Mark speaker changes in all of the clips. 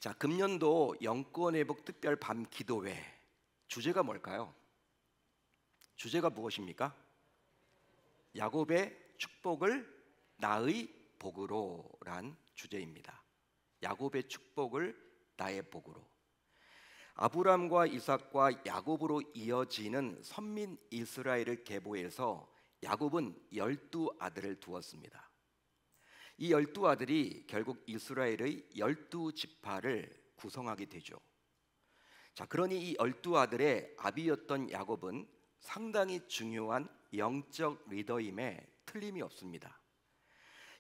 Speaker 1: 자, 금년도 영권회복 특별 밤 기도회 주제가 뭘까요? 주제가 무엇입니까? 야곱의 축복을 나의 복으로란 주제입니다. 야곱의 축복을 나의 복으로. 아브람과 이삭과 야곱으로 이어지는 선민 이스라엘을 계보해서 야곱은 12아들을 두었습니다. 이 12아들이 결국 이스라엘의 12지파를 구성하게 되죠. 자, 그러니 이 12아들의 아비였던 야곱은 상당히 중요한 영적 리더임에 틀림이 없습니다.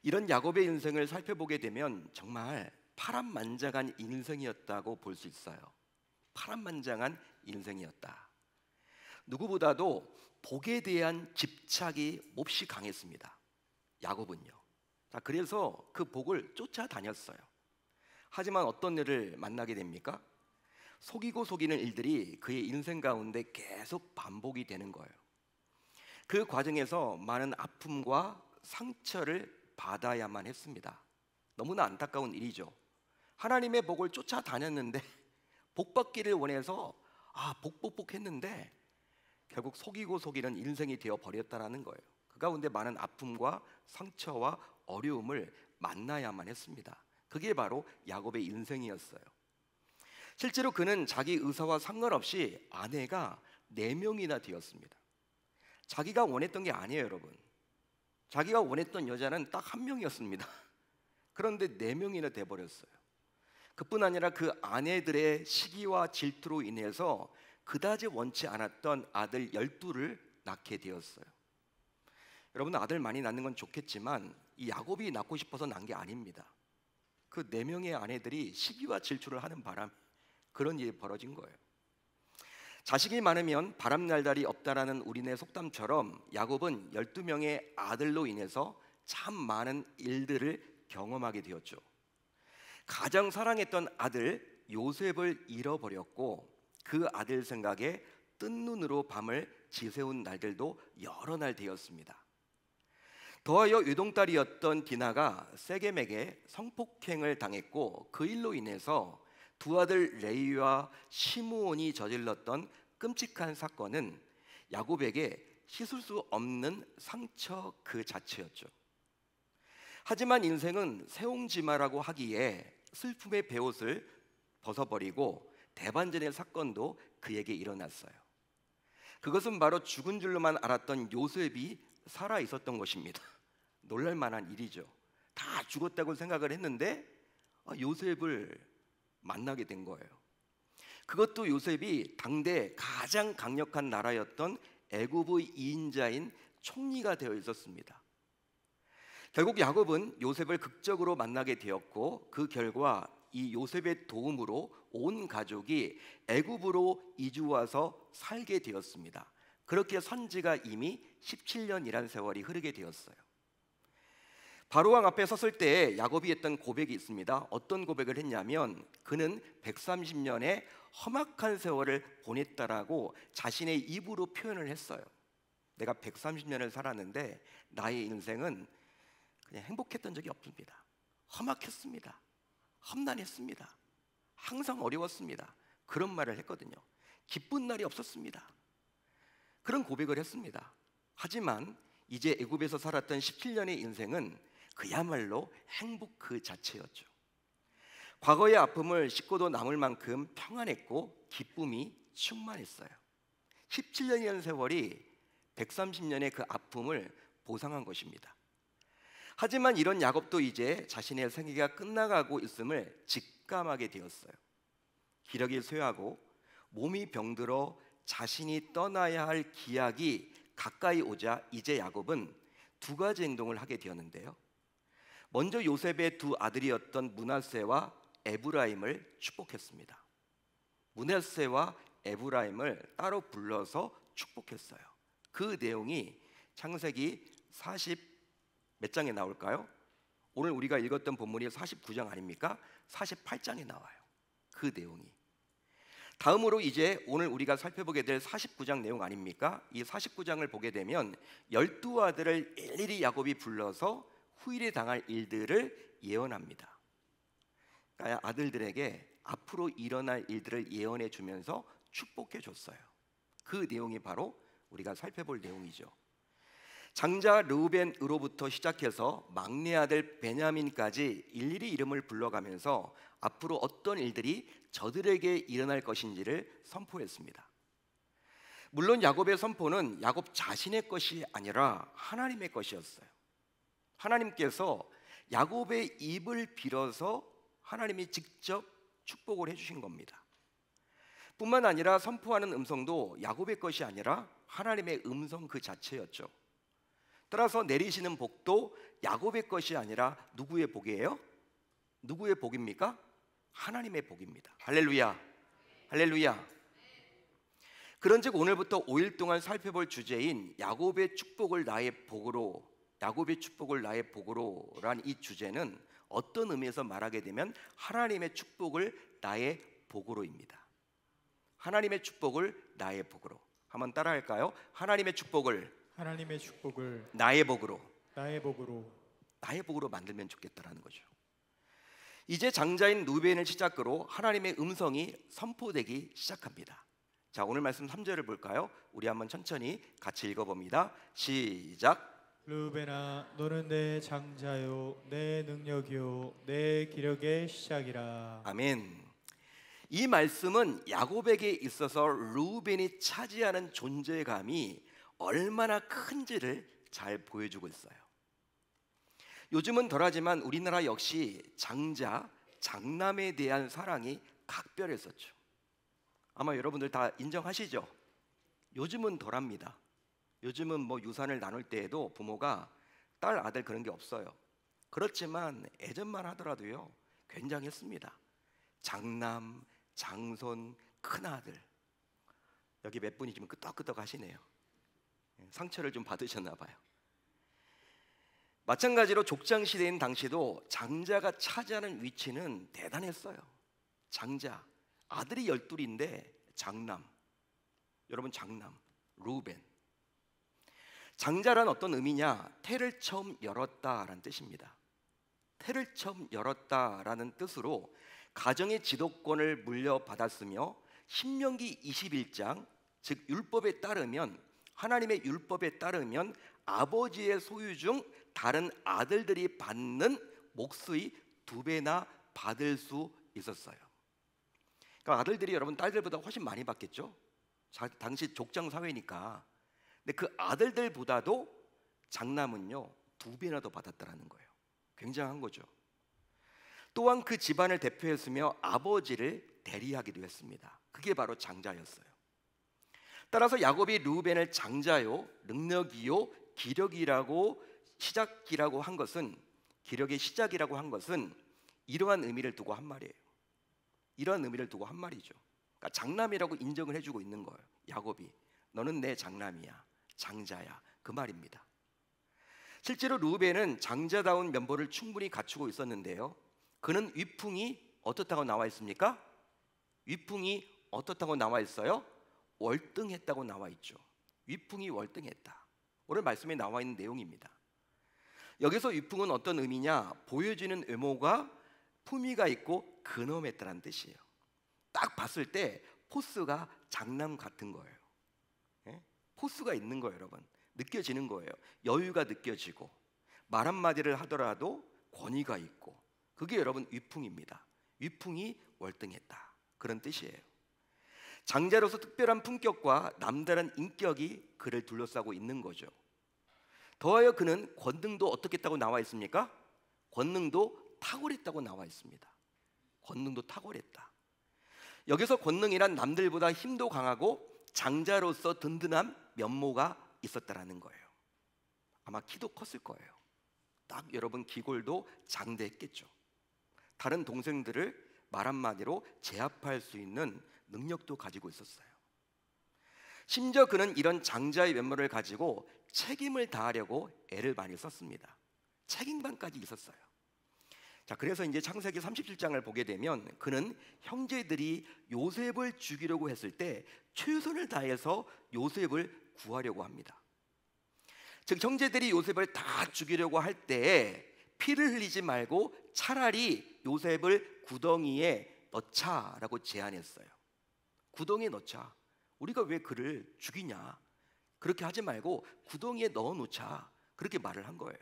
Speaker 1: 이런 야곱의 인생을 살펴보게 되면 정말 파란만장한 인생이었다고 볼 수 있어요. 파란만장한 인생이었다. 누구보다도 복에 대한 집착이 몹시 강했습니다. 야곱은요. 자, 그래서 그 복을 쫓아다녔어요. 하지만 어떤 일을 만나게 됩니까? 속이고 속이는 일들이 그의 인생 가운데 계속 반복이 되는 거예요. 그 과정에서 많은 아픔과 상처를 받아야만 했습니다. 너무나 안타까운 일이죠. 하나님의 복을 쫓아다녔는데 복 받기를 원해서 복 했는데 결국 속이고 속이는 인생이 되어 버렸다라는 거예요. 그 가운데 많은 아픔과 상처와 어려움을 만나야만 했습니다. 그게 바로 야곱의 인생이었어요. 실제로 그는 자기 의사와 상관없이 아내가 4명이나 되었습니다. 자기가 원했던 게 아니에요, 여러분. 자기가 원했던 여자는 딱 1명이었습니다. 그런데 4명이나 돼버렸어요. 그뿐 아니라 그 아내들의 시기와 질투로 인해서 그다지 원치 않았던 아들 12를 낳게 되었어요. 여러분, 아들 많이 낳는 건 좋겠지만 이 야곱이 낳고 싶어서 낳은 게 아닙니다. 그 4명의 아내들이 시기와 질투를 하는 바람에 그런 일이 벌어진 거예요. 자식이 많으면 바람날달이 없다라는 우리네 속담처럼 야곱은 12명의 아들로 인해서 참 많은 일들을 경험하게 되었죠. 가장 사랑했던 아들 요셉을 잃어버렸고 그 아들 생각에 뜬 눈으로 밤을 지새운 날들도 여러 날 되었습니다. 더하여 외동딸이었던 디나가 세겜에게 성폭행을 당했고 그 일로 인해서 두 아들 레위와 시므온이 저질렀던 끔찍한 사건은 야곱에게 씻을 수 없는 상처 그 자체였죠. 하지만 인생은 새옹지마라고 하기에 슬픔의 베옷을 벗어버리고 대반전의 사건도 그에게 일어났어요. 그것은 바로 죽은 줄로만 알았던 요셉이 살아 있었던 것입니다. 놀랄만한 일이죠. 다 죽었다고 생각을 했는데 요셉을 만나게 된 거예요. 그것도 요셉이 당대 가장 강력한 나라였던 애굽의 2인자인 총리가 되어 있었습니다. 결국 야곱은 요셉을 극적으로 만나게 되었고 그 결과 이 요셉의 도움으로 온 가족이 애굽으로 이주 와서 살게 되었습니다. 그렇게 선지가 이미 17년이란 세월이 흐르게 되었어요. 바로왕 앞에 섰을 때 야곱이 했던 고백이 있습니다. 어떤 고백을 했냐면 그는 130년의 험악한 세월을 보냈다라고 자신의 입으로 표현을 했어요. 내가 130년을 살았는데 나의 인생은 그냥 행복했던 적이 없습니다. 험악했습니다. 험난했습니다. 항상 어려웠습니다. 그런 말을 했거든요. 기쁜 날이 없었습니다. 그런 고백을 했습니다. 하지만 이제 애굽에서 살았던 17년의 인생은 그야말로 행복 그 자체였죠. 과거의 아픔을 씻고도 남을 만큼 평안했고 기쁨이 충만했어요. 17년이라는 세월이 130년의 그 아픔을 보상한 것입니다. 하지만 이런 야곱도 이제 자신의 생애가 끝나가고 있음을 직감하게 되었어요. 기력이 쇠하고 몸이 병들어 자신이 떠나야 할 기약이 가까이 오자 이제 야곱은 2가지 행동을 하게 되었는데요. 먼저 요셉의 2 아들이었던 므낫세와 에브라임을 축복했습니다. 므낫세와 에브라임을 따로 불러서 축복했어요. 그 내용이 창세기 40 몇 장에 나올까요? 오늘 우리가 읽었던 본문이 49장 아닙니까? 48장에 나와요. 그 내용이. 다음으로 이제 오늘 우리가 살펴보게 될 49장 내용 아닙니까? 이 49장을 보게 되면 12아들을 일일이 야곱이 불러서 후일에 당할 일들을 예언합니다. 아들들에게 앞으로 일어날 일들을 예언해 주면서 축복해 줬어요. 그 내용이 바로 우리가 살펴볼 내용이죠. 장자 르우벤으로부터 시작해서 막내 아들 베냐민까지 일일이 이름을 불러가면서 앞으로 어떤 일들이 저들에게 일어날 것인지를 선포했습니다. 물론 야곱의 선포는 야곱 자신의 것이 아니라 하나님의 것이었어요. 하나님께서 야곱의 입을 빌어서 하나님이 직접 축복을 해주신 겁니다. 뿐만 아니라 선포하는 음성도 야곱의 것이 아니라 하나님의 음성 그 자체였죠. 따라서 내리시는 복도 야곱의 것이 아니라 누구의 복이에요? 누구의 복입니까? 하나님의 복입니다. 할렐루야, 할렐루야. 그런즉 오늘부터 5일 동안 살펴볼 주제인 야곱의 축복을 나의 복으로, 야곱의 축복을 나의 복으로란 이 주제는 어떤 의미에서 말하게 되면 하나님의 축복을 나의 복으로입니다. 하나님의 축복을 나의 복으로. 한번 따라할까요? 하나님의 축복을 나의 복으로, 나의 복으로 만들면 좋겠다라는 거죠. 이제 장자인 루벤을 시작으로 하나님의 음성이 선포되기 시작합니다. 자, 오늘 말씀 3절을 볼까요? 우리 한번 천천히 같이 읽어봅니다. 시작.
Speaker 2: 르우벤아, 너는 내 장자요, 내 능력이요, 내 기력의 시작이라.
Speaker 1: 아멘. 이 말씀은 야곱에게 있어서 르우벤이 차지하는 존재감이 얼마나 큰지를 잘 보여주고 있어요. 요즘은 덜하지만 우리나라 역시 장자, 장남에 대한 사랑이 각별했었죠. 아마 여러분들 다 인정하시죠? 요즘은 덜합니다. 요즘은 뭐 유산을 나눌 때에도 부모가 딸, 아들 그런 게 없어요. 그렇지만 예전만 하더라도요, 굉장했습니다. 장남, 장손, 큰아들. 여기 몇 분이 지금 끄덕끄덕 하시네요. 상처를 좀 받으셨나 봐요. 마찬가지로 족장 시대인 당시도 장자가 차지하는 위치는 대단했어요. 장자, 아들이 12인데 장남, 여러분 장남, 르우벤. 장자란 어떤 의미냐? 태를 처음 열었다라는 뜻입니다. 태를 처음 열었다라는 뜻으로 가정의 지도권을 물려받았으며 신명기 21장, 즉 율법에 따르면, 하나님의 율법에 따르면 아버지의 소유 중 다른 아들들이 받는 몫의 2배나 받을 수 있었어요. 그러니까 아들들이 여러분 딸들보다 훨씬 많이 받겠죠? 당시 족장 사회니까. 근데 그 아들들보다도 장남은요 2배나 더 받았다라는 거예요. 굉장한 거죠. 또한 그 집안을 대표했으며 아버지를 대리하기도 했습니다. 그게 바로 장자였어요. 따라서 야곱이 르우벤을 장자요, 능력이요, 기력이라고 시작이라고 한 것은, 기력의 시작이라고 한 것은 이러한 의미를 두고 한 말이에요. 이러한 의미를 두고 한 말이죠. 그러니까 장남이라고 인정을 해주고 있는 거예요. 야곱이 너는 내 장남이야, 장자야, 그 말입니다. 실제로 르우벤은 장자다운 면모를 충분히 갖추고 있었는데요, 그는 위풍이 어떻다고 나와 있습니까? 위풍이 어떻다고 나와 있어요? 월등했다고 나와 있죠. 위풍이 월등했다. 오늘 말씀에 나와 있는 내용입니다. 여기서 위풍은 어떤 의미냐? 보여지는 외모가 품위가 있고 근엄했다는 뜻이에요. 딱 봤을 때 포스가 장남 같은 거예요. 예? 포스가 있는 거예요, 여러분. 느껴지는 거예요. 여유가 느껴지고 말 한마디를 하더라도 권위가 있고, 그게 여러분 위풍입니다. 위풍이 월등했다, 그런 뜻이에요. 장자로서 특별한 품격과 남다른 인격이 그를 둘러싸고 있는 거죠. 더하여 그는 권능도 어떻게 했다고 나와 있습니까? 권능도 탁월했다고 나와 있습니다. 권능도 탁월했다. 여기서 권능이란 남들보다 힘도 강하고 장자로서 든든한 면모가 있었다라는 거예요. 아마 키도 컸을 거예요. 딱 여러분 기골도 장대했겠죠. 다른 동생들을 말 한마디로 제압할 수 있는 능력도 가지고 있었어요. 심지어 그는 이런 장자의 면모를 가지고 책임을 다하려고 애를 많이 썼습니다. 책임감까지 있었어요. 자, 그래서 이제 창세기 37장을 보게 되면 그는 형제들이 요셉을 죽이려고 했을 때 최선을 다해서 요셉을 구하려고 합니다. 즉 형제들이 요셉을 다 죽이려고 할 때에 피를 흘리지 말고 차라리 요셉을 구덩이에 넣자라고 제안했어요. 구덩이에 넣자. 우리가 왜 그를 죽이냐? 그렇게 하지 말고 구덩이에 넣어 놓자. 그렇게 말을 한 거예요.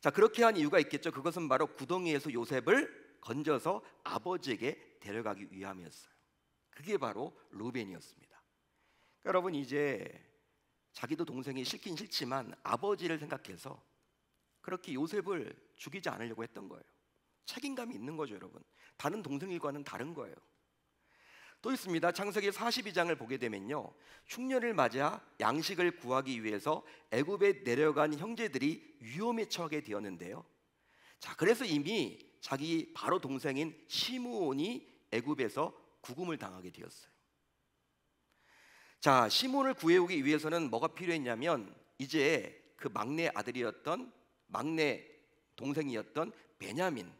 Speaker 1: 자, 그렇게 한 이유가 있겠죠. 그것은 바로 구덩이에서 요셉을 건져서 아버지에게 데려가기 위함이었어요. 그게 바로 루벤이었습니다. 그러니까 여러분, 이제 자기도 동생이 싫긴 싫지만 아버지를 생각해서 그렇게 요셉을 죽이지 않으려고 했던 거예요. 책임감이 있는 거죠, 여러분. 다른 동생일과는 다른 거예요. 또 있습니다. 창세기 42장을 보게 되면요, 흉년을 맞아 양식을 구하기 위해서 애굽에 내려간 형제들이 위험에 처하게 되었는데요. 자, 그래서 이미 자기 바로 동생인 시므온이 애굽에서 구금을 당하게 되었어요. 자, 시므온을 구해오기 위해서는 뭐가 필요했냐면 이제 그 막내 아들이었던, 막내 동생이었던 베냐민,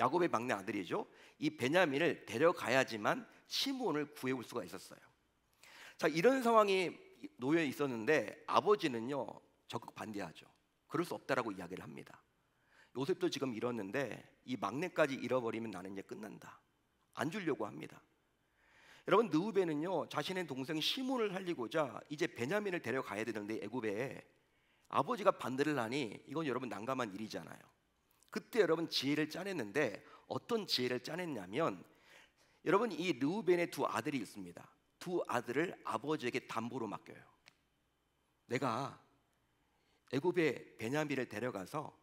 Speaker 1: 야곱의 막내 아들이죠. 이 베냐민을 데려가야지만 시므온을 구해올 수가 있었어요. 자, 이런 상황이 놓여 있었는데 아버지는요, 적극 반대하죠. 그럴 수 없다라고 이야기를 합니다. 요셉도 지금 잃었는데 이 막내까지 잃어버리면 나는 이제 끝난다. 안 주려고 합니다. 여러분, 느우베는요, 자신의 동생 시므온을 살리고자 이제 베냐민을 데려가야 되는데 애굽에 아버지가 반대를 하니 이건 여러분 난감한 일이잖아요. 그때 여러분 지혜를 짜냈는데 어떤 지혜를 짜냈냐면, 여러분, 이 르우벤의 두 아들이 있습니다. 두 아들을 아버지에게 담보로 맡겨요. 내가 애굽에 베냐민을 데려가서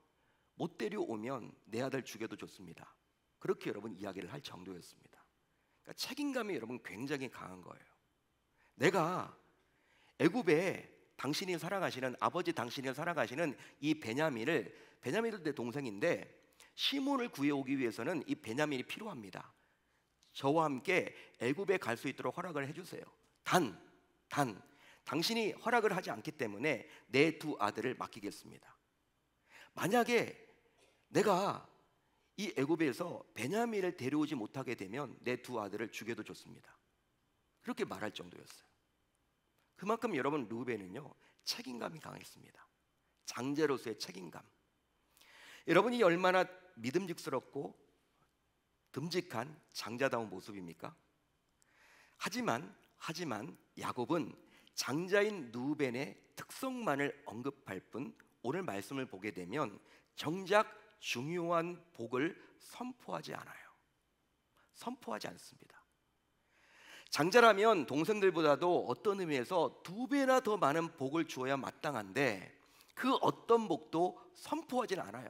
Speaker 1: 못 데려오면 내 아들 죽여도 좋습니다. 그렇게 여러분 이야기를 할 정도였습니다. 그러니까 책임감이 여러분 굉장히 강한 거예요. 내가 애굽에 당신이 살아가시는, 아버지 당신이 살아가시는 이 베냐민도 내 동생인데 시몬을 구해오기 위해서는 이 베냐민이 필요합니다. 저와 함께 애굽에 갈 수 있도록 허락을 해주세요. 단 당신이 허락을 하지 않기 때문에 내 두 아들을 맡기겠습니다. 만약에 내가 이 애굽에서 베냐민을 데려오지 못하게 되면 내 두 아들을 죽여도 좋습니다. 그렇게 말할 정도였어요. 그만큼 여러분, 르우벤은요, 책임감이 강했습니다. 장자로서의 책임감. 여러분이 얼마나 믿음직스럽고 듬직한 장자다운 모습입니까? 하지만 야곱은 장자인 르우벤의 특성만을 언급할 뿐 오늘 말씀을 보게 되면 정작 중요한 복을 선포하지 않아요. 선포하지 않습니다. 장자라면 동생들보다도 어떤 의미에서 2배나 더 많은 복을 주어야 마땅한데 그 어떤 복도 선포하지는 않아요.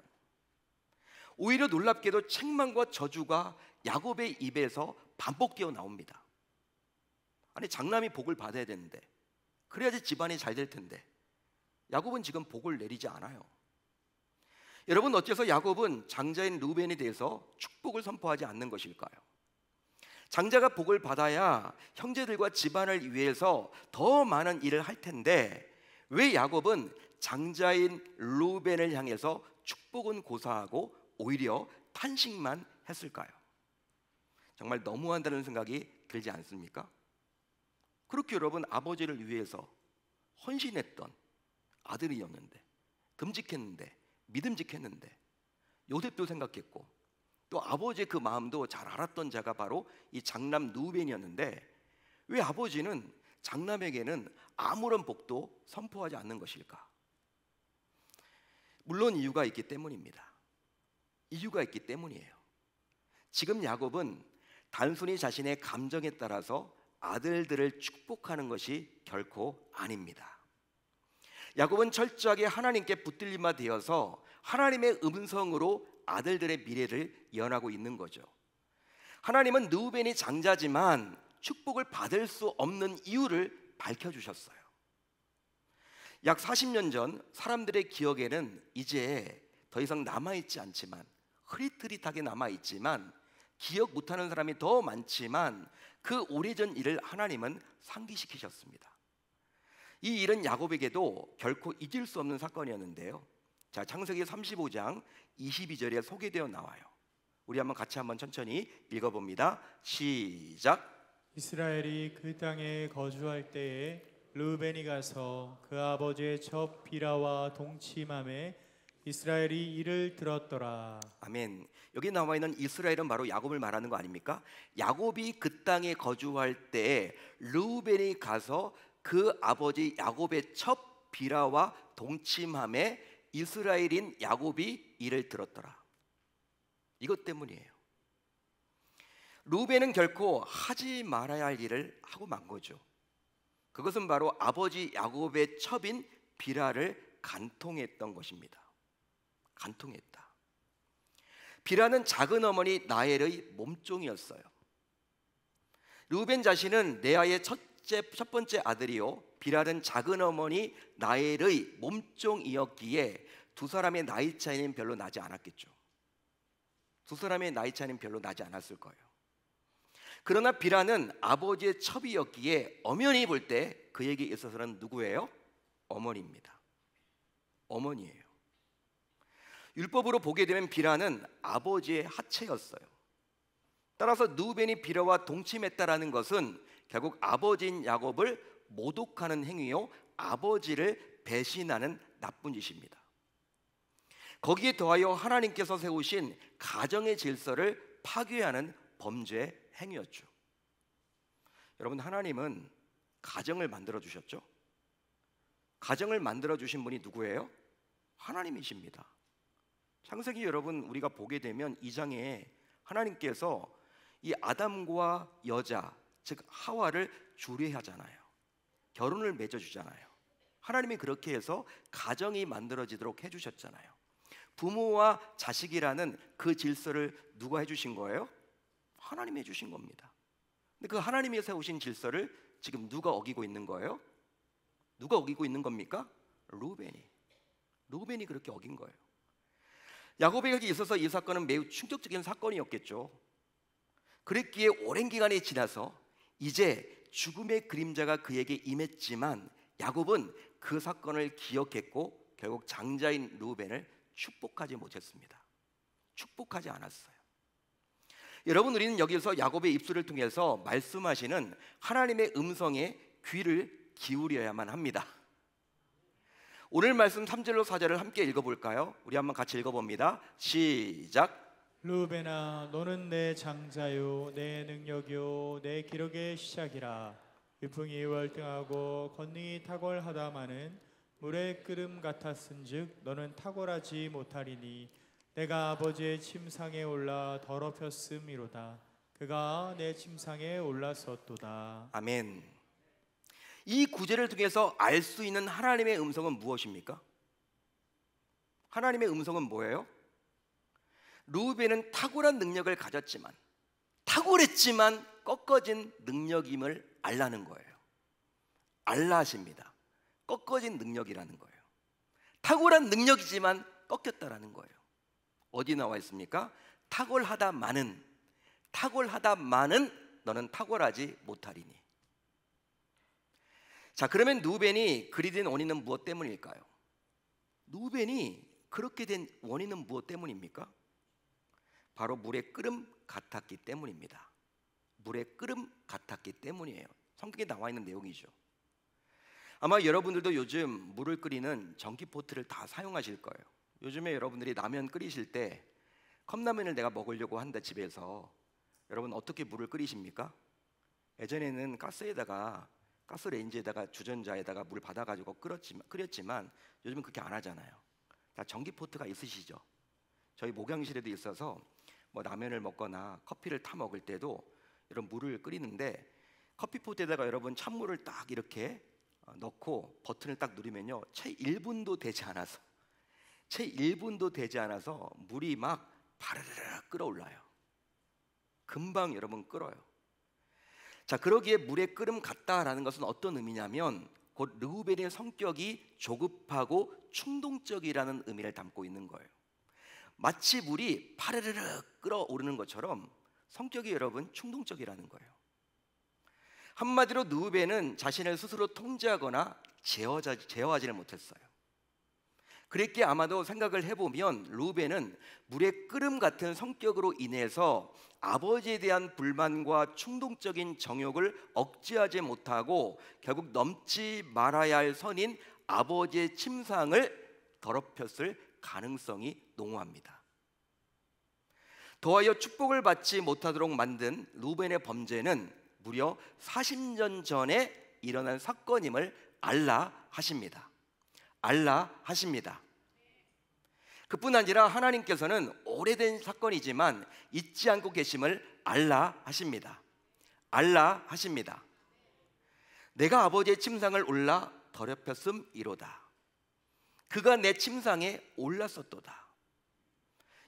Speaker 1: 오히려 놀랍게도 책망과 저주가 야곱의 입에서 반복되어 나옵니다. 아니, 장남이 복을 받아야 되는데, 그래야지 집안이 잘 될 텐데 야곱은 지금 복을 내리지 않아요. 여러분, 어째서 야곱은 장자인 르우벤에 대해서 축복을 선포하지 않는 것일까요? 장자가 복을 받아야 형제들과 집안을 위해서 더 많은 일을 할 텐데 왜 야곱은 장자인 르우벤을 향해서 축복은 고사하고 오히려 탄식만 했을까요? 정말 너무한다는 생각이 들지 않습니까? 그렇게 여러분, 아버지를 위해서 헌신했던 아들이었는데, 듬직했는데, 믿음직했는데, 요셉도 생각했고 또 아버지의 그 마음도 잘 알았던 자가 바로 이 장남 르우벤이었는데 왜 아버지는 장남에게는 아무런 복도 선포하지 않는 것일까? 물론 이유가 있기 때문입니다. 이유가 있기 때문이에요. 지금 야곱은 단순히 자신의 감정에 따라서 아들들을 축복하는 것이 결코 아닙니다. 야곱은 철저하게 하나님께 붙들림화 되어서 하나님의 음성으로 아들들의 미래를 예언하고 있는 거죠. 하나님은 르우벤이 장자지만 축복을 받을 수 없는 이유를 밝혀주셨어요. 약 40년 전 사람들의 기억에는 이제 더 이상 남아있지 않지만, 흐릿흐릿하게 남아있지만 기억 못하는 사람이 더 많지만 그 오래전 일을 하나님은 상기시키셨습니다. 이 일은 야곱에게도 결코 잊을 수 없는 사건이었는데요. 자, 창세기 35장 22절에 소개되어 나와요. 우리 같이 한번 천천히 읽어봅니다. 시작.
Speaker 2: 이스라엘이 그 땅에 거주할 때에 르우벤이 가서 그 아버지의 첩 비라와 동침함에 이스라엘이 이를 들었더라.
Speaker 1: 아멘. 여기 나와 있는 이스라엘은 바로 야곱을 말하는 거 아닙니까? 야곱이 그 땅에 거주할 때 르우벤이 가서 그 아버지 야곱의 첫 비라와 동침함에 이스라엘인 야곱이 이를 들었더라. 이것 때문이에요. 르우벤은 결코 하지 말아야 할 일을 하고 만 거죠. 그것은 바로 아버지 야곱의 첩인 비라를 간통했던 것입니다. 간통했다. 비라는 작은 어머니 라헬의 몸종이었어요. 르우벤 자신은 레아의 첫 번째 아들이요, 비라는 작은 어머니 라헬의 몸종이었기에 두 사람의 나이 차이는 별로 나지 않았겠죠. 두 사람의 나이 차이는 별로 나지 않았을 거예요. 그러나 비라는 아버지의 첩이었기에 엄연히 볼 때 그에게 있어서는 누구예요? 어머니입니다. 어머니예요. 율법으로 보게 되면 비라는 아버지의 하체였어요. 따라서 르우벤이 비라와 동침했다라는 것은 결국 아버지인 야곱을 모독하는 행위요, 아버지를 배신하는 나쁜 짓입니다. 거기에 더하여 하나님께서 세우신 가정의 질서를 파괴하는 범죄 행위였죠. 여러분, 하나님은 가정을 만들어 주셨죠? 가정을 만들어 주신 분이 누구예요? 하나님이십니다. 창세기 여러분 우리가 보게 되면 2장에 하나님께서 이 아담과 여자, 즉 하와를 주례하잖아요. 결혼을 맺어 주잖아요. 하나님이 그렇게 해서 가정이 만들어지도록 해주셨잖아요. 부모와 자식이라는 그 질서를 누가 해주신 거예요? 하나님이 해주신 겁니다. 근데 그 하나님이 세우신 질서를 지금 누가 어기고 있는 거예요? 누가 어기고 있는 겁니까? 르우벤이 그렇게 어긴 거예요. 야곱에게 있어서 이 사건은 매우 충격적인 사건이었겠죠. 그랬기에 오랜 기간이 지나서 이제 죽음의 그림자가 그에게 임했지만 야곱은 그 사건을 기억했고 결국 장자인 르우벤을 축복하지 못했습니다. 축복하지 않았어요. 여러분, 우리는 여기서 야곱의 입술을 통해서 말씀하시는 하나님의 음성에 귀를 기울여야만 합니다. 오늘 말씀 3절로 4절을 함께 읽어볼까요? 우리 한번 같이 읽어봅니다. 시작.
Speaker 2: 르우벤아, 너는 내 장자요, 내 능력이요, 내 기록의 시작이라. 위풍이 월등하고 권능이 탁월하다마는 물의 끓음 같았은즉 너는 탁월하지 못하리니 내가 아버지의 침상에 올라 더럽혔음이로다. 그가 내 침상에 올랐었도다.
Speaker 1: 아멘. 이 구절을 통해서 알 수 있는 하나님의 음성은 무엇입니까? 하나님의 음성은 뭐예요? 르우벤은 탁월한 능력을 가졌지만, 탁월했지만 꺾어진 능력임을 알라는 거예요. 알라십니다. 꺾어진 능력이라는 거예요. 탁월한 능력이지만 꺾였다라는 거예요. 어디 나와 있습니까? 탁월하다마는 너는 탁월하지 못하리니. 자, 그러면 르우벤이 그리 된 원인은 무엇 때문일까요? 르우벤이 그렇게 된 원인은 무엇 때문입니까? 바로 물의 끓음 같았기 때문입니다. 물의 끓음 같았기 때문이에요. 성경에 나와 있는 내용이죠. 아마 여러분들도 요즘 물을 끓이는 전기포트를 다 사용하실 거예요. 요즘에 여러분들이 라면 끓이실 때 컵라면을 내가 먹으려고 한다 집에서, 여러분 어떻게 물을 끓이십니까? 예전에는 가스레인지에다가 주전자에다가 물 받아가지고 끓였지만 요즘은 그렇게 안 하잖아요. 다 전기포트가 있으시죠? 저희 목양실에도 있어서 뭐 라면을 먹거나 커피를 타 먹을 때도 이런 물을 끓이는데, 커피포트에다가 여러분 찬물을 딱 이렇게 넣고 버튼을 딱 누르면요, 채 1분도 되지 않아서 물이 막 바르르 끓어올라요. 금방 여러분 끓어요. 자, 그러기에 물의 끓음 같다라는 것은 어떤 의미냐면 곧 르우벤의 성격이 조급하고 충동적이라는 의미를 담고 있는 거예요. 마치 물이 파르르르 끓어오르는 것처럼 성격이 여러분 충동적이라는 거예요. 한마디로 르우벤은 자신을 스스로 통제하거나 제어하지를 못했어요. 그랬기에 아마도 생각을 해보면 르우벤은 물의 끓음 같은 성격으로 인해서 아버지에 대한 불만과 충동적인 정욕을 억제하지 못하고 결국 넘지 말아야 할 선인 아버지의 침상을 더럽혔을 가능성이 농후합니다. 더하여 축복을 받지 못하도록 만든 루벤의 범죄는 무려 40년 전에 일어난 사건임을 알라 하십니다. 알라 하십니다. 그뿐 아니라 하나님께서는 오래된 사건이지만 잊지 않고 계심을 알라 하십니다. 알라 하십니다. 내가 아버지의 침상을 올라 더럽혔음이로다. 그가 내 침상에 올랐었도다.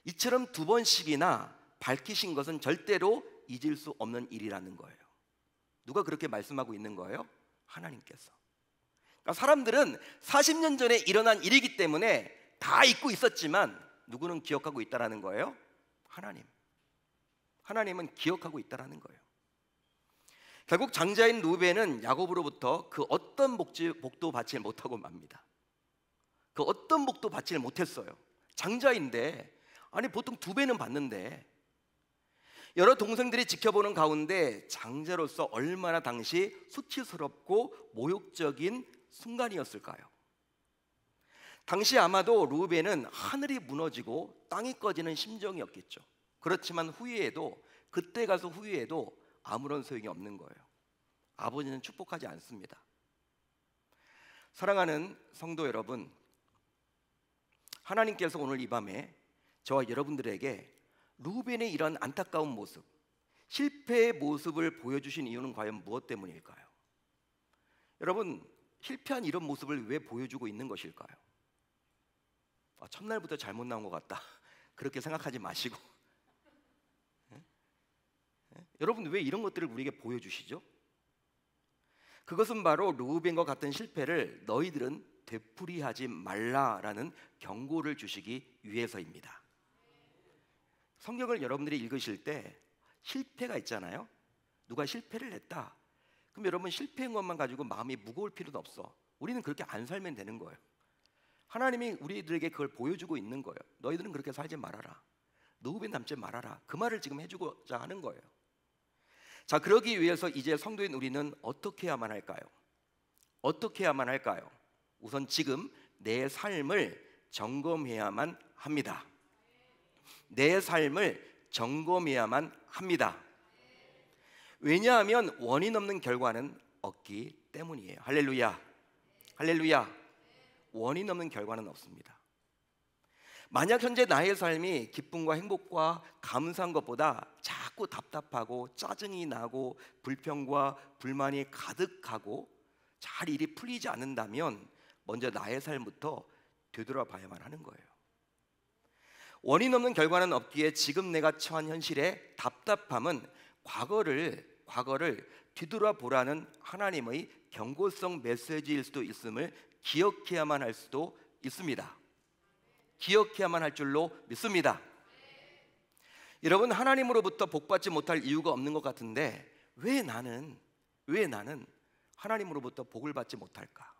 Speaker 1: 이처럼 2번씩이나 밝히신 것은 절대로 잊을 수 없는 일이라는 거예요. 누가 그렇게 말씀하고 있는 거예요? 하나님께서. 그러니까 사람들은 40년 전에 일어난 일이기 때문에 다 잊고 있었지만 누구는 기억하고 있다라는 거예요? 하나님. 하나님은 기억하고 있다라는 거예요. 결국 장자인 루벤은 야곱으로부터 그 어떤 복도 받지 못하고 맙니다. 그 어떤 복도 받지 못했어요. 장자인데, 아니 보통 2배는 받는데, 여러 동생들이 지켜보는 가운데 장자로서 얼마나 당시 수치스럽고 모욕적인 순간이었을까요? 당시 아마도 루벤은 하늘이 무너지고 땅이 꺼지는 심정이었겠죠. 그렇지만 후회해도, 그때 가서 후회해도 아무런 소용이 없는 거예요. 아버지는 축복하지 않습니다. 사랑하는 성도 여러분, 하나님께서 오늘 이 밤에 저와 여러분들에게 루벤의 이런 안타까운 모습, 실패의 모습을 보여주신 이유는 과연 무엇 때문일까요? 여러분, 실패한 이런 모습을 왜 보여주고 있는 것일까요? 첫날부터 잘못 나온 것 같다, 그렇게 생각하지 마시고, 여러분 왜 이런 것들을 우리에게 보여주시죠? 그것은 바로 루벤과 같은 실패를 너희들은 되풀이하지 말라라는 경고를 주시기 위해서입니다. 성경을 여러분들이 읽으실 때 실패가 있잖아요. 누가 실패를 했다, 그럼 여러분 실패한 것만 가지고 마음이 무거울 필요도 없어. 우리는 그렇게 안 살면 되는 거예요. 하나님이 우리들에게 그걸 보여주고 있는 거예요. 너희들은 그렇게 살지 말아라, 루벤 닮지 말아라, 그 말을 지금 해주고자 하는 거예요. 자, 그러기 위해서 이제 성도인 우리는 어떻게 해야만 할까요? 어떻게 해야만 할까요? 우선 지금 내 삶을 점검해야만 합니다. 내 삶을 점검해야만 합니다. 왜냐하면 원인 없는 결과는 없기 때문이에요. 할렐루야, 할렐루야. 원인 없는 결과는 없습니다. 만약 현재 나의 삶이 기쁨과 행복과 감사한 것보다 자꾸 답답하고 짜증이 나고 불평과 불만이 가득하고 잘 일이 풀리지 않는다면 먼저 나의 삶부터 되돌아봐야만 하는 거예요. 원인 없는 결과는 없기에 지금 내가 처한 현실의 답답함은 과거를 뒤돌아보라는 하나님의 경고성 메시지일 수도 있음을 기억해야만 할 수도 있습니다. 기억해야만 할 줄로 믿습니다. 여러분, 하나님으로부터 복받지 못할 이유가 없는 것 같은데 왜 나는 하나님으로부터 복을 받지 못할까?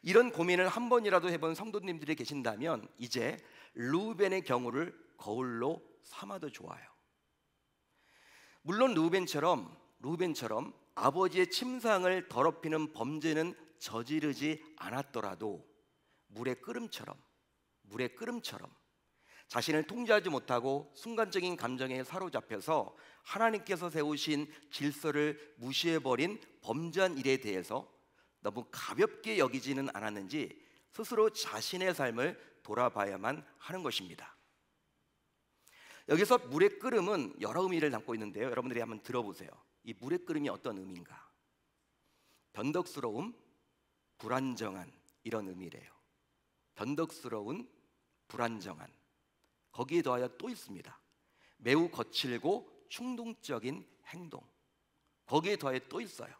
Speaker 1: 이런 고민을 한 번이라도 해본 성도님들이 계신다면 이제 루벤의 경우를 거울로 삼아도 좋아요. 물론 루벤처럼 아버지의 침상을 더럽히는 범죄는 저지르지 않았더라도 물의 끓음처럼 자신을 통제하지 못하고 순간적인 감정에 사로잡혀서 하나님께서 세우신 질서를 무시해버린 범죄한 일에 대해서 너무 가볍게 여기지는 않았는지 스스로 자신의 삶을 돌아봐야만 하는 것입니다. 여기서 물의 끓음은 여러 의미를 담고 있는데요, 여러분들이 한번 들어보세요. 이 물의 끓음이 어떤 의미인가? 변덕스러움, 불안정한, 이런 의미래요. 변덕스러운, 불안정한. 거기에 더하여 또 있습니다. 매우 거칠고 충동적인 행동. 거기에 더하여 또 있어요.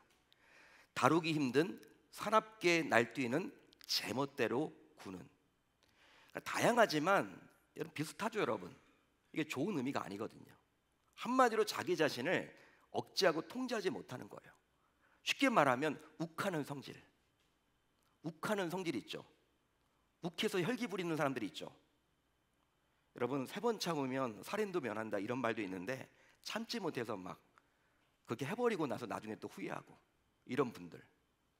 Speaker 1: 다루기 힘든, 사납게 날뛰는, 제멋대로 구는. 그러니까 다양하지만 비슷하죠, 여러분. 이게 좋은 의미가 아니거든요. 한마디로 자기 자신을 억제하고 통제하지 못하는 거예요. 쉽게 말하면 욱하는 성질 있죠. 욱해서 혈기 부리는 사람들이 있죠. 여러분, 3번 참으면 살인도 면한다, 이런 말도 있는데 참지 못해서 막 그렇게 해버리고 나서 나중에 또 후회하고, 이런 분들,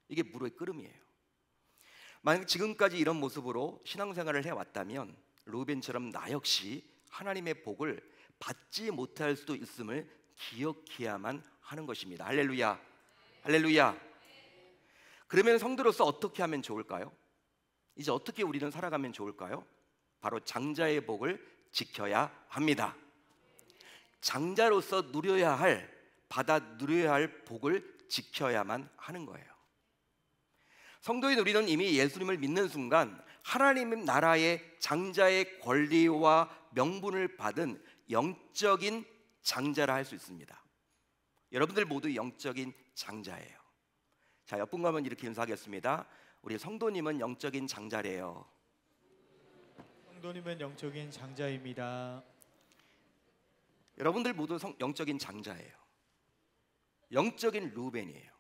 Speaker 1: 이게 물의 끓음이에요. 만약 지금까지 이런 모습으로 신앙생활을 해왔다면 루벤처럼 나 역시 하나님의 복을 받지 못할 수도 있음을 기억해야만 하는 것입니다. 할렐루야, 할렐루야. 그러면 성도로서 어떻게 하면 좋을까요? 이제 어떻게 우리는 살아가면 좋을까요? 바로 장자의 복을 지켜야 합니다. 장자로서 누려야 할, 받아 누려야 할 복을 지켜야만 하는 거예요. 성도인 우리는 이미 예수님을 믿는 순간 하나님 나라의 장자의 권리와 명분을 받은 영적인 장자라 할 수 있습니다. 여러분들 모두 영적인 장자예요. 자, 옆분과 한번 이렇게 인사하겠습니다. 우리 성도님은 영적인 장자래요.
Speaker 2: 성도님은 영적인 장자입니다.
Speaker 1: 여러분들 모두 영적인 장자예요. 영적인 루벤이에요.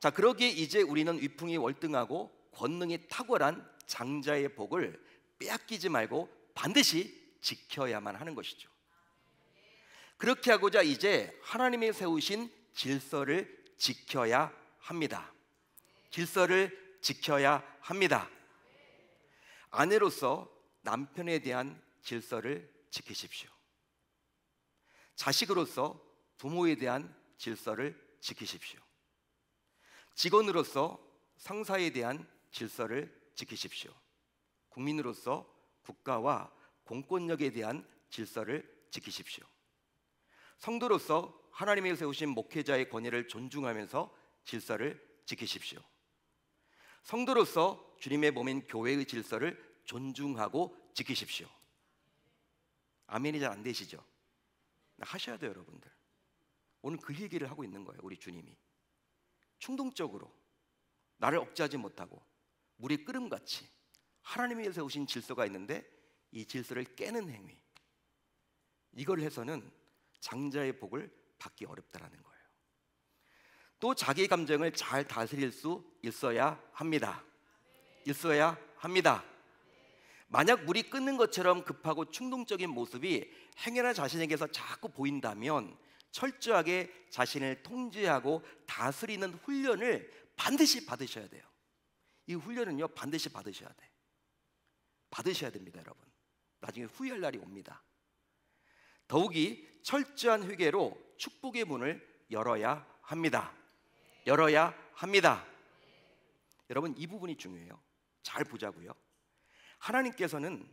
Speaker 1: 자, 그러기에 이제 우리는 위풍이 월등하고 권능이 탁월한 장자의 복을 빼앗기지 말고 반드시 지켜야만 하는 것이죠. 그렇게 하고자 이제 하나님이 세우신 질서를 지켜야 합니다. 질서를 지켜야 합니다. 아내로서 남편에 대한 질서를 지키십시오. 자식으로서 부모에 대한 질서를 지키십시오. 직원으로서 상사에 대한 질서를 지키십시오. 국민으로서 국가와 공권력에 대한 질서를 지키십시오. 성도로서 하나님이 세우신 목회자의 권위를 존중하면서 질서를 지키십시오. 성도로서 주님의 몸인 교회의 질서를 존중하고 지키십시오. 아멘이 잘 안 되시죠? 하셔야 돼요, 여러분들. 오늘 그 얘기를 하고 있는 거예요. 우리 주님이 충동적으로 나를 억제하지 못하고 물이 끓음같이 하나님이 세우신 질서가 있는데 이 질서를 깨는 행위, 이걸 해서는 장자의 복을 받기 어렵다라는 거예요. 또 자기 감정을 잘 다스릴 수 있어야 합니다. 있어야 합니다. 만약 물이 끓는 것처럼 급하고 충동적인 모습이 행여나 자신에게서 자꾸 보인다면 철저하게 자신을 통제하고 다스리는 훈련을 반드시 받으셔야 돼요. 이 훈련은요, 반드시 받으셔야 돼. 받으셔야 됩니다, 여러분. 나중에 후회할 날이 옵니다. 더욱이 철저한 회개로 축복의 문을 열어야 합니다. 열어야 합니다. 여러분, 이 부분이 중요해요. 잘 보자고요. 하나님께서는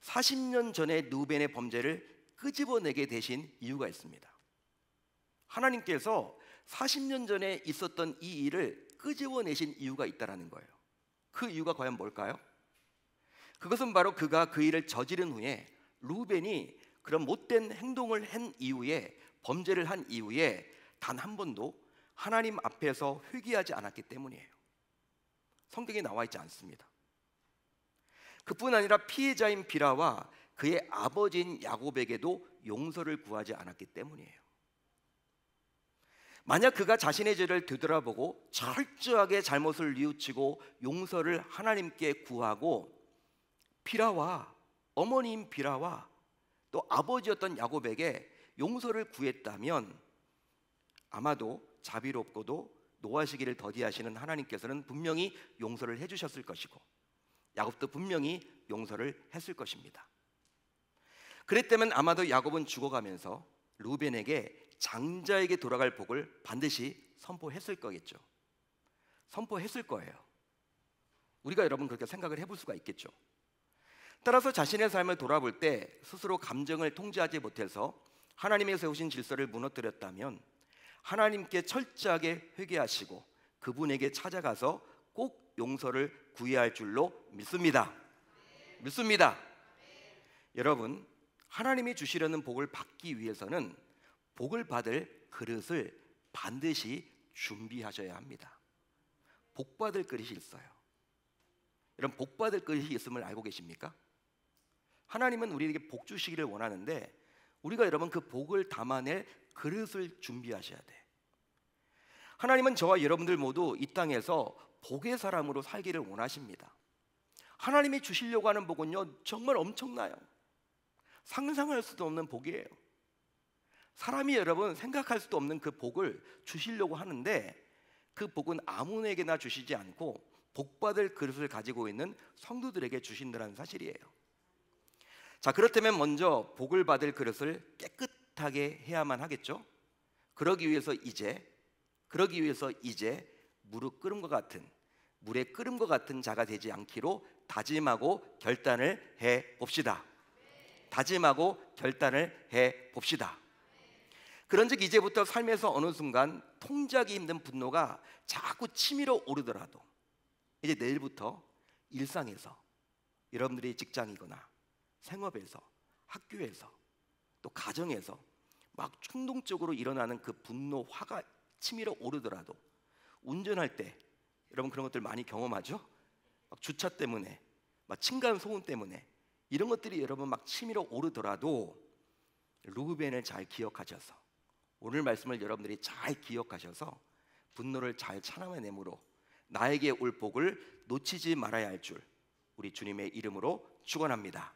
Speaker 1: 40년 전에 루벤의 범죄를 끄집어내게 되신 이유가 있습니다. 하나님께서 40년 전에 있었던 이 일을 끄집어내신 이유가 있다라는 거예요. 그 이유가 과연 뭘까요? 그것은 바로 그가 그 일을 저지른 후에 루벤이 그런 못된 행동을 한 이후에, 범죄를 한 이후에 단 한 번도 하나님 앞에서 회개하지 않았기 때문이에요. 성경에 나와 있지 않습니다. 그뿐 아니라 피해자인 비라와 그의 아버지인 야곱에게도 용서를 구하지 않았기 때문이에요. 만약 그가 자신의 죄를 되돌아보고 철저하게 잘못을 뉘우치고 용서를 하나님께 구하고 비라와 어머니인 비라와 또 아버지였던 야곱에게 용서를 구했다면 아마도 자비롭고도 노하시기를 더디하시는 하나님께서는 분명히 용서를 해주셨을 것이고 야곱도 분명히 용서를 했을 것입니다. 그랬다면 아마도 야곱은 죽어가면서 루벤에게 장자에게 돌아갈 복을 반드시 선포했을 거겠죠. 선포했을 거예요. 우리가 여러분 그렇게 생각을 해볼 수가 있겠죠. 따라서 자신의 삶을 돌아볼 때 스스로 감정을 통제하지 못해서 하나님이 세우신 질서를 무너뜨렸다면 하나님께 철저하게 회개하시고 그분에게 찾아가서 꼭 용서를 구해야 할 줄로 믿습니다. 믿습니다. 여러분, 하나님이 주시려는 복을 받기 위해서는 복을 받을 그릇을 반드시 준비하셔야 합니다. 복 받을 그릇이 있어요. 여러분, 복 받을 그릇이 있음을 알고 계십니까? 하나님은 우리에게 복 주시기를 원하는데 우리가 여러분 그 복을 담아낼 그릇을 준비하셔야 돼. 하나님은 저와 여러분들 모두 이 땅에서 복의 사람으로 살기를 원하십니다. 하나님이 주시려고 하는 복은요, 정말 엄청나요. 상상할 수도 없는 복이에요. 사람이 여러분 생각할 수도 없는 그 복을 주시려고 하는데 그 복은 아무에게나 주시지 않고 복받을 그릇을 가지고 있는 성도들에게 주신다는 사실이에요. 자, 그렇다면 먼저 복을 받을 그릇을 깨끗하게 해야만 하겠죠. 그러기 위해서 이제 무릎 꿇음과 같은, 물에 끓음과 같은 자가 되지 않기로 다짐하고 결단을 해 봅시다. 다짐하고 결단을 해 봅시다. 그런즉 이제부터 삶에서 어느 순간 통제하기 힘든 분노가 자꾸 치밀어 오르더라도 이제 내일부터 일상에서, 여러분들이 직장이거나 생업에서, 학교에서, 또 가정에서 막 충동적으로 일어나는 그 분노, 화가 치밀어 오르더라도 운전할 때, 여러분 그런 것들 많이 경험하죠? 막 주차 때문에, 막 층간 소음 때문에 이런 것들이 여러분 막 치밀어 오르더라도 루벤을 잘 기억하셔서, 오늘 말씀을 여러분들이 잘 기억하셔서 분노를 잘 참아내므로 나에게 올 복을 놓치지 말아야 할 줄 우리 주님의 이름으로 축원합니다.